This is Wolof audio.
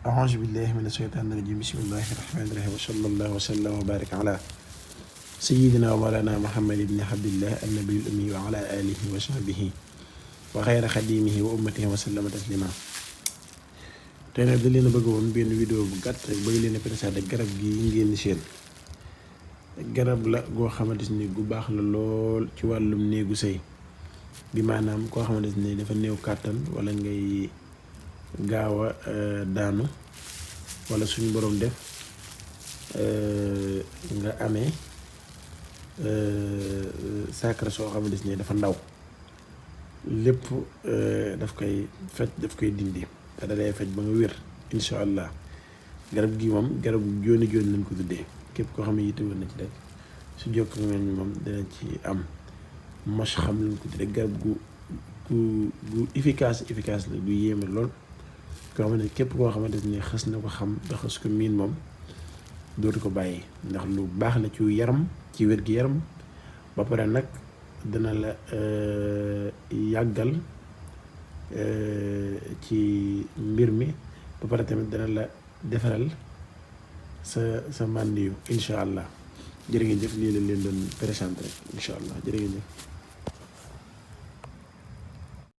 أعوذ بالله من الشيطان الرجيم بسم الله الرحمن الرحيم وصلى الله وسلم وبارك على سيدنا ومولانا محمد بن عبد الله النبي الأمي وعلى آله وصحبه وخير خديمه وأمته وسلم تسليما. tey nag da leen a bëgg woon benn vidéo bu gàtt rek bëgg leen a présenté garab gi ngeen di seen garab la goo xamante ni gu baax la lool ci wàllum néegu sëy bi maanaam koo xamante ni dafa néew kàttan wala ngay gaaw a daanu wala suñu borom def nga amee sacre soo xamante ni dafa ndaw lépp daf koy faj daf koy dindi te da lay faj ba nga wér incha allah. garab gi moom garab jooni jooni lañ ko tuddee képp koo xam ne yitte woon na ci rek su jokk ngeen moom dana ci am mos xam lañ ko tuddee garab gu efficace la du yéeme lool koo xam ne képp koo xamante ni xas na ko xam ba xas ko miin moom dootu ko bàyyi ndax lu baax la ci yaram ci wér-gi-yaram ba pare nag dana la yàggal ci mbir mi ba pare tamit dana la defaral sa màndiyu incha allah. Jërë ngeen jëf lii la leen doon présenté rek incha allah jërë ngeen jëf.